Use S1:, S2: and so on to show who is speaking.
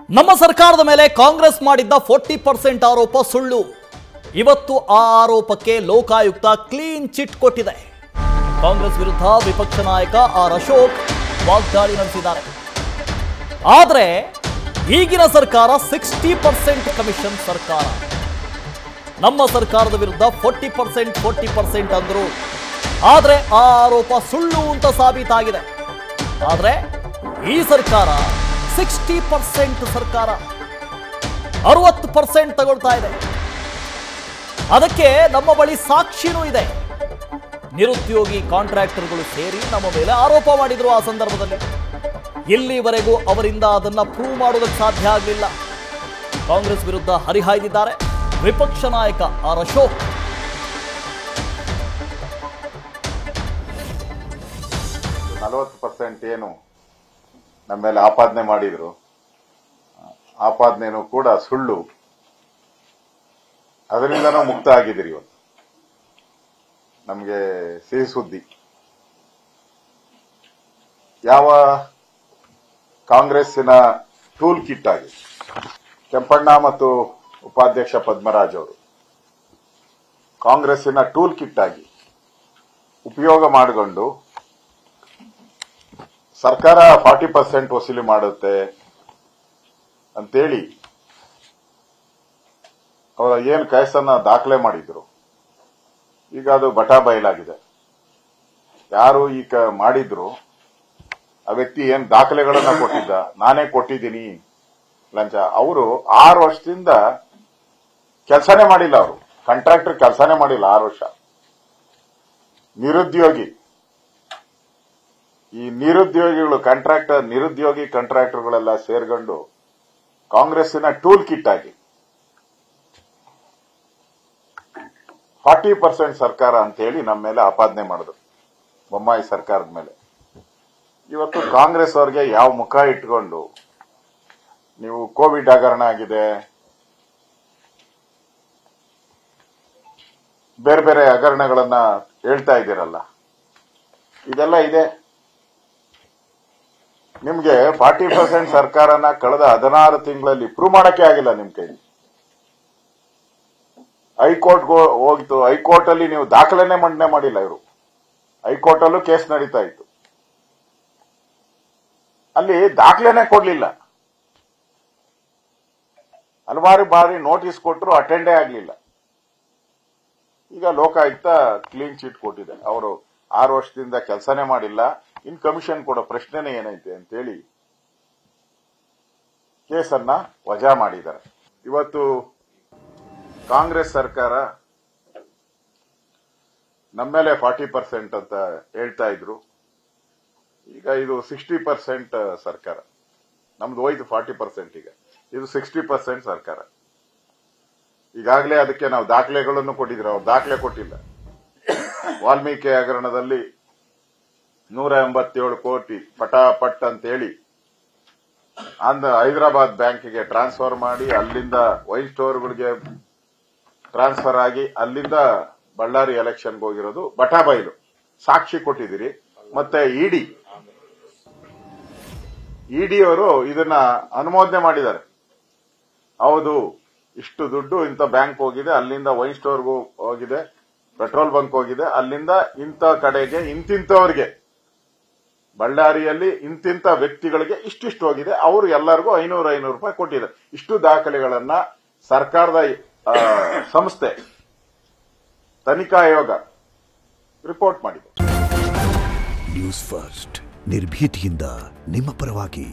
S1: ನಮ್ಮ ಸರ್ಕಾರದ ಮೇಲೆ ಕಾಂಗ್ರೆಸ್ ಮಾಡಿದ್ದ 40% ಆರೋಪ ಸುಳ್ಳು. ಇವತ್ತು ಆ ಆರೋಪಕ್ಕೆ ಲೋಕಾಯುಕ್ತ ಕ್ಲೀನ್ ಚಿಟ್ ಕೊಟ್ಟಿದೆ. ಕಾಂಗ್ರೆಸ್ ವಿರುದ್ಧ ವಿಪಕ್ಷ ನಾಯಕ ಆರ್ ಅಶೋಕ್ ವಾಗ್ದಾಳಿ ನಡೆಸಿದ್ದಾರೆ. ಆದರೆ ಈಗಿನ ಸರ್ಕಾರ 60% ಕಮಿಷನ್ ಸರ್ಕಾರ. ನಮ್ಮ ಸರ್ಕಾರದ ವಿರುದ್ಧ 40% ಅಂದ್ರು. ಆದರೆ ಆ ಆರೋಪ ಸುಳ್ಳು ಅಂತ ಸಾಬೀತಾಗಿದೆ. ಆದರೆ ಈ ಸರ್ಕಾರ 60% ಸರ್ಕಾರ 60% ತಗೊಳ್ತಾ ಇದೆ. ಅದಕ್ಕೆ ನಮ್ಮ ಬಳಿ ಸಾಕ್ಷಿನೂ ಇದೆ. ನಿರುದ್ಯೋಗಿ ಕಾಂಟ್ರಾಕ್ಟರ್ಗಳು ಸೇರಿ ನಮ್ಮ ಮೇಲೆ ಆರೋಪ ಮಾಡಿದ್ರು. ಆ ಸಂದರ್ಭದಲ್ಲಿ ಇಲ್ಲಿವರೆಗೂ ಅವರಿಂದ ಅದನ್ನ ಪ್ರೂವ್ ಮಾಡೋದಕ್ಕೆ ಸಾಧ್ಯ ಆಗಲಿಲ್ಲ. ಕಾಂಗ್ರೆಸ್ ವಿರುದ್ಧ ಹರಿಹಾಯ್ದಿದ್ದಾರೆ ವಿಪಕ್ಷ ನಾಯಕ ಆರ್ ಅಶೋಕ್.
S2: ಏನು ನಮ್ಮ ಮೇಲೆ ಆಪಾದನೆ ಮಾಡಿದ್ರು, ಆಪಾದನೆನೂ ಕೂಡ ಸುಳ್ಳು. ಅದರಿಂದನೂ ಮುಕ್ತ ಆಗಿದ್ದೀರಿ. ಇವತ್ತು ನಮಗೆ ಸಿಹಿ ಸುದ್ದಿ. ಯಾವ ಕಾಂಗ್ರೆಸ್ಸಿನ ಟೂಲ್ ಕಿಟ್ ಆಗಿ ಕೆಂಪಣ್ಣ ಮತ್ತು ಉಪಾಧ್ಯಕ್ಷ ಪದ್ಮರಾಜ್ ಅವರು ಕಾಂಗ್ರೆಸ್ಸಿನ ಟೂಲ್ ಕಿಟ್ ಆಗಿ ಉಪಯೋಗ ಮಾಡಿಕೊಂಡು ಸರ್ಕಾರ 40% ವಸೂಲಿ ಮಾಡುತ್ತೆ ಅಂತೇಳಿ ಅವರ ಏನು ಕೇಸನ್ನ ದಾಖಲೆ ಮಾಡಿದ್ರು. ಈಗ ಅದು ಬಟಾ ಬಯಲಾಗಿದೆ. ಯಾರು ಈಗ ಮಾಡಿದ್ರು ಆ ವ್ಯಕ್ತಿ ಏನ್ ದಾಖಲೆಗಳನ್ನ ಕೊಟ್ಟಿದ್ದ, ನಾನೇ ಕೊಟ್ಟಿದ್ದೀನಿ ಲಂಚ. ಅವರು 6 ವರ್ಷದಿಂದ ಕೆಲಸನೇ ಮಾಡಿಲ್ಲ. ಅವರು ಕಾಂಟ್ರಾಕ್ಟರ್ ಕೆಲಸನೇ ಮಾಡಿಲ್ಲ 6 ವರ್ಷ. ನಿರುದ್ಯೋಗಿ, ಈ ನಿರುದ್ಯೋಗಿಗಳು ನಿರುದ್ಯೋಗಿ ಕಾಂಟ್ರಾಕ್ಟರ್ಗಳೆಲ್ಲ ಸೇರ್ಕೊಂಡು ಕಾಂಗ್ರೆಸ್ಸಿನ ಟೂಲ್ ಕಿಟ್ ಆಗಿ 40% ಸರ್ಕಾರ ಅಂತ ಹೇಳಿ ನಮ್ಮ ಮೇಲೆ ಆಪಾದನೆ ಮಾಡಿದ್ರು, ಬೊಮ್ಮಾಯಿ ಸರ್ಕಾರದ ಮೇಲೆ. ಇವತ್ತು ಕಾಂಗ್ರೆಸ್ ಅವರಿಗೆ ಯಾವ ಮುಖ ಇಟ್ಕೊಂಡು ನೀವು ಕೋವಿಡ್ ಹಗರಣ ಆಗಿದೆ, ಬೇರೆ ಬೇರೆ ಹಗರಣಗಳನ್ನ ಹೇಳ್ತಾ ಇದ್ದೀರಲ್ಲ, ಇದೆಲ್ಲ ಇದೆ. ನಿಮ್ಗೆ 40% ಸರ್ಕಾರನ ಕಳೆದ 16 ತಿಂಗಳಲ್ಲಿ ಪ್ರೂವ್ ಮಾಡಕ್ಕೆ ಆಗಿಲ್ಲ ನಿಮ್ ಕೈಲಿ. ಹೈಕೋರ್ಟ್ ಹೋಗಿತ್ತು, ಹೈಕೋರ್ಟ್ ಅಲ್ಲಿ ನೀವು ದಾಖಲೆನೇ ಮಂಡನೆ ಮಾಡಿಲ್ಲ. ಇವರು ಹೈಕೋರ್ಟ್ ಅಲ್ಲೂ ಕೇಸ್ ನಡೀತಾ ಇತ್ತು, ಅಲ್ಲಿ ದಾಖಲೆನೇ ಕೊಡ್ಲಿಲ್ಲ. ಹಲವಾರು ಬಾರಿ ನೋಟಿಸ್ ಕೊಟ್ಟರು, ಅಟೆಂಡೇ ಆಗ್ಲಿಲ್ಲ. ಈಗ ಲೋಕಾಯುಕ್ತ ಕ್ಲೀನ್ ಚಿಟ್ ಕೊಟ್ಟಿದೆ. ಅವರು 6 ವರ್ಷದಿಂದ ಕೆಲಸನೇ ಮಾಡಿಲ್ಲ, ಇನ್ ಕಮಿಷನ್ ಕೊಡೋ ಪ್ರಶ್ನೆನೇ ಏನೈತೆ ಅಂತೇಳಿ ಕೇಸನ್ನ ವಜಾ ಮಾಡಿದ್ದಾರೆ. ಇವತ್ತು ಕಾಂಗ್ರೆಸ್ ಸರ್ಕಾರ ನಮ್ಮ ಮೇಲೆ 40% ಅಂತ ಹೇಳ್ತಾ ಇದ್ರು. ಈಗ ಇದು 60% ಸರ್ಕಾರ. ನಮ್ದು ಹೋಯ್ತು 40%. ಈಗ ಇದು 60% ಸರ್ಕಾರ. ಈಗಾಗಲೇ ಅದಕ್ಕೆ ನಾವು ದಾಖಲೆಗಳನ್ನು ಕೊಟ್ಟಿದ್ರು, ಅವ್ರು ದಾಖಲೆ ಕೊಟ್ಟಿಲ್ಲ. ವಾಲ್ಮೀಕಿ ಹಗರಣದಲ್ಲಿ 187 ಕೋಟಿ ಪಟಾಪಟ್ ಅಂತೇಳಿ ಹೈದರಾಬಾದ್ ಬ್ಯಾಂಕಿಗೆ ಟ್ರಾನ್ಸ್ಫರ್ ಮಾಡಿ, ಅಲ್ಲಿಂದ ವೈನ್ ಸ್ಟೋರ್ಗಳಿಗೆ ಟ್ರಾನ್ಸ್ಫರ್ ಆಗಿ, ಅಲ್ಲಿಂದ ಬಳ್ಳಾರಿ ಎಲೆಕ್ಷನ್ಗೆ ಹೋಗಿರೋದು ಬಟಾ ಬಯಲು. ಸಾಕ್ಷಿ ಕೊಟ್ಟಿದ್ದೀರಿ. ಮತ್ತೆ ಇಡಿ ಅವರು ಇದನ್ನ ಅನುಮೋದನೆ ಮಾಡಿದ್ದಾರೆ. ಹೌದು, ಇಷ್ಟು ದುಡ್ಡು ಇಂಥ ಬ್ಯಾಂಕ್ ಹೋಗಿದೆ, ಅಲ್ಲಿಂದ ವೈನ್ ಸ್ಟೋರ್ಗೂ ಹೋಗಿದೆ, ಪೆಟ್ರೋಲ್ ಬಂಕ್ ಹೋಗಿದೆ, ಅಲ್ಲಿಂದ ಇಂಥ ಕಡೆಗೆ ಇಂತಿಂತವರಿಗೆ, ಬಳ್ಳಾರಿಯಲ್ಲಿ ಇಂತಿಂತ ವ್ಯಕ್ತಿಗಳಿಗೆ ಇಷ್ಟಿಷ್ಟು ಹೋಗಿದೆ, ಅವರು ಎಲ್ಲರಿಗೂ 500 ರೂಪಾಯಿ ಕೊಟ್ಟಿದ್ದಾರೆ. ಇಷ್ಟು ದಾಖಲೆಗಳನ್ನ ಸರ್ಕಾರದ ಸಂಸ್ಥೆ ತನಿಖಾ ಆಯೋಗ ರಿಪೋರ್ಟ್ ಮಾಡಿದೆ.
S3: ನ್ಯೂಸ್ ಫಸ್ಟ್, ನಿರ್ಭೀತಿಯಿಂದ ನಿಮ್ಮ ಪರವಾಗಿ.